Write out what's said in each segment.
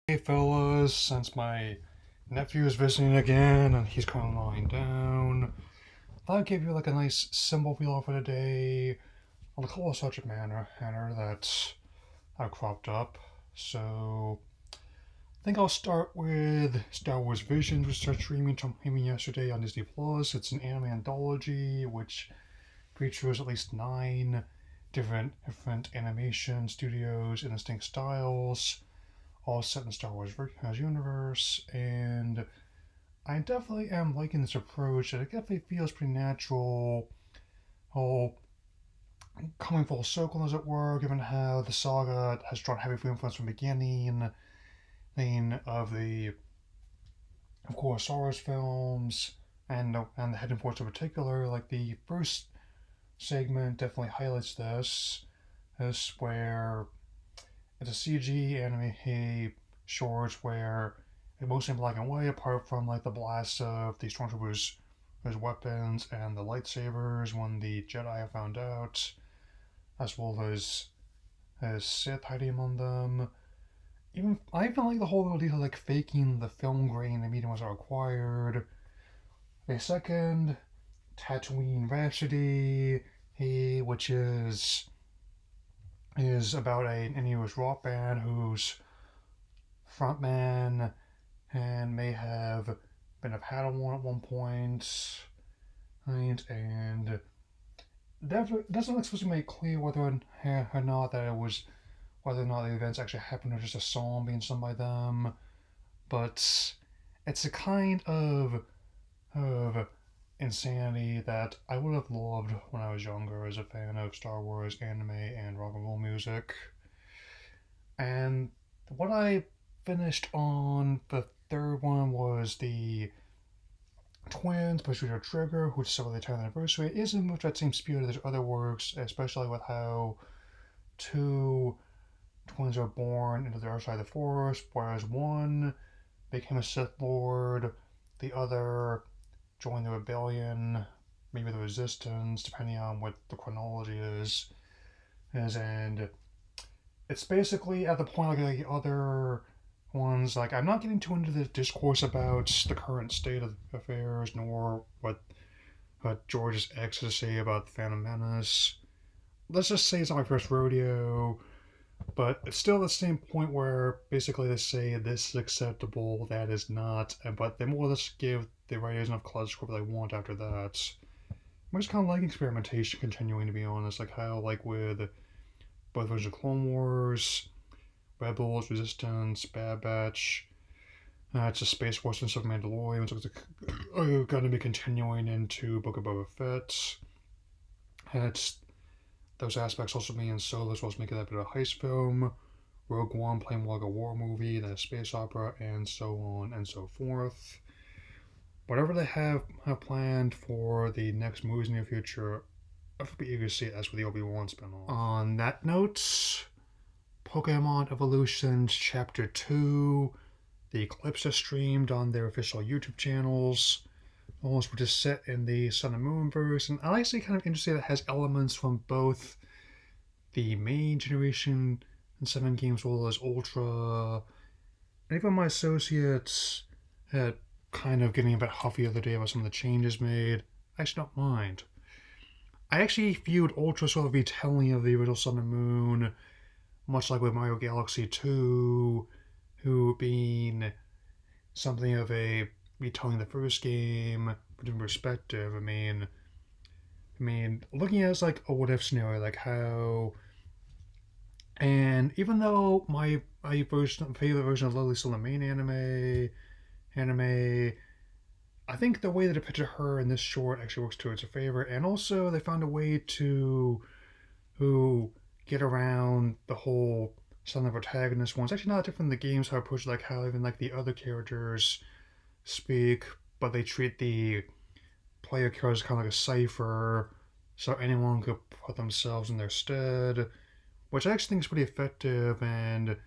Hey fellas, since my nephew is visiting again and he's currently lying down, I'll give you like a nice simple feel for the day on a couple subject matter that I've cropped up. So I think I'll start with Star Wars Visions, which started streaming yesterday on Disney Plus. It's an anime anthology which features at least 9 different animation studios in distinct styles, all set in the Star Wars universe, and I definitely am liking this approach. It definitely feels pretty natural, all coming full circle, as it were, given how the saga has drawn heavy influence from the beginning of course, Star Wars films, and the Hidden Force in particular. Like the first segment definitely highlights this where it's a CG anime short where it's mostly in black and white, apart from like the blasts of the stormtroopers' weapons and the lightsabers when the Jedi are found out, as well as Sith hiding among them. I even like the whole little detail like faking the film grain the medium was required. A second, Tatooine Rhapsody, which is about an English rock band whose frontman and may have been a Padawan at one point, right? And definitely doesn't explicitly make clear or not that it was whether or not the events actually happened or just a song being sung by them. But it's a kind of insanity that I would have loved when I was younger as a fan of Star Wars anime and rock and roll music. And what I finished on the third one was the Twins by Studio Trigger, which celebrated the 10th anniversary. It isn't much that same spirit as other works, especially with how two twins are born into the dark side of the Force, whereas one became a Sith Lord, the other joined the rebellion, maybe the resistance, depending on what the chronology is, and it's basically at the point like the other ones. Like, I'm not getting too into the discourse about the current state of affairs, nor what George's ex has to say about the Phantom Menace. Let's just say it's not my first rodeo, but it's still the same point where basically they say this is acceptable, that is not, but they more or less give the writers enough clout scope they want after that. I'm just kind of like experimentation continuing, to be honest, like how, like, with both versions of Clone Wars, Rebels, Resistance, Bad Batch, it's a Space Force and stuff, Mandalorian, so it's going to be continuing into Book of Boba Fett. And it's those aspects also being Solo, as well as making that bit of a heist film, Rogue One playing more like a war movie, then a space opera, and so on and so forth. Whatever they have planned for the next movies in the future, I would be eager to see it, as with the Obi-Wan spinoff. On that note, Pokemon Evolutions Chapter 2, the Eclipse is streamed on their official YouTube channels, which is set in the Sun and Moon verse, and I actually kind of interesting that it has elements from both the main Generation VII games as well as Ultra. And even my associates had kind of getting a bit huffy the other day about some of the changes made. I actually don't mind. I actually viewed Ultra sort of retelling of the original Sun and Moon, much like with Mario Galaxy 2, who being something of a retelling the first game, but in perspective. I mean, looking at it as like a what if scenario, like how, and even though my favorite version of Lily's still the main anime, I think the way that it pictured her in this short actually works to its favor, and also they found a way to who get around the whole son of the protagonist one. It's actually not different in the games how it approach like how even like the other characters speak, but they treat the player characters kind of like a cipher, so anyone could put themselves in their stead, which I actually think is pretty effective, and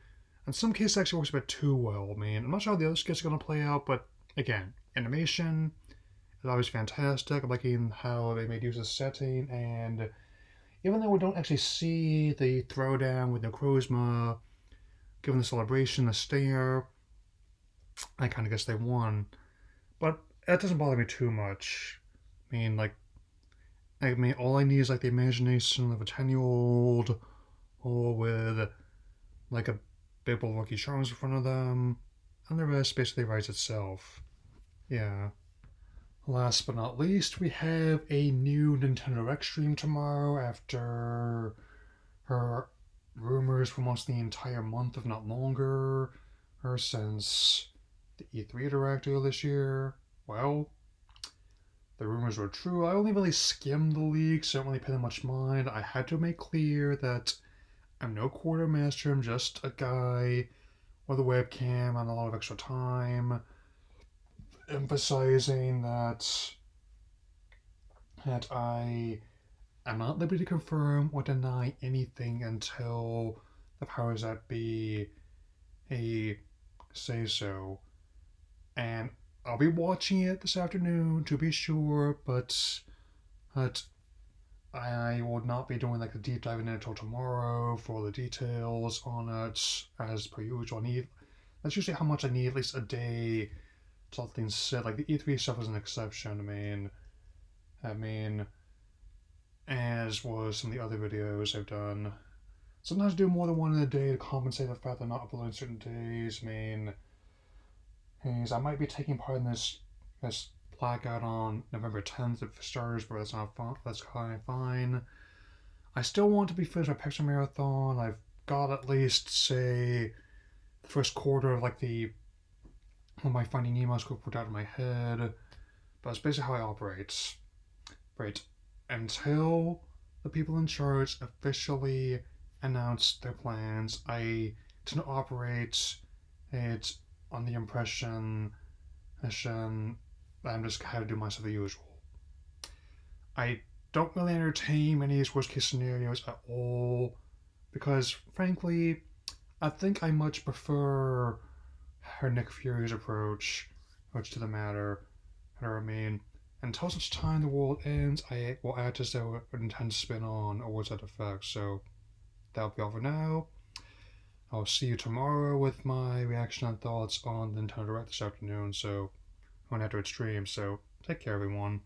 in some cases actually works a bit too well. I mean, I'm not sure how the other skits are going to play out, but again, animation is always fantastic. I'm liking how they made use of the setting, and even though we don't actually see the throwdown with Necrozma, given the celebration, the stare, I kind of guess they won. But that doesn't bother me too much. All I need is like the imagination of a 10-year-old, or with like a big bowl of Lucky Charms in front of them, and the rest basically writes itself. Yeah. Last but not least, we have a new Nintendo Direct stream tomorrow after her rumors for almost the entire month, if not longer, or since the E3 Direct earlier this year. Well, the rumors were true. I only really skimmed the leaks, so I don't really pay that much mind. I had to make clear that I'm no quartermaster, I'm just a guy with a webcam and a lot of extra time, emphasizing that I am not liberty to confirm or deny anything until the powers that be say so. And I'll be watching it this afternoon to be sure, but I will not be doing like a deep dive in it until tomorrow for all the details on it as per usual. That's usually how much I need, at least a day to let things sit. Like the E3 stuff is an exception. I mean, as was some of the other videos I've done. Sometimes I do more than one in a day to compensate the fact that I'm not uploading certain days. I might be taking part in this blackout on November 10th for starters, but that's not fun. That's kind of fine. I still want to be finished my Pixar Marathon. I've got at least, say, the first quarter of my Finding Nemo script put out in my head. But that's basically how I operate. Right. Until the people in charge officially announce their plans, I tend to operate it on the impression that I'm just kind of do myself the usual. I don't really entertain many of these worst case scenarios at all because, frankly, I think I much prefer her Nick Fury's approach to the matter. Until such time the world ends, I will act as though it intends to spin on or words that effect. So that'll be all for now. I'll see you tomorrow with my reaction and thoughts on the Nintendo Direct this afternoon. So, I'm going to have to stream. So, take care, everyone.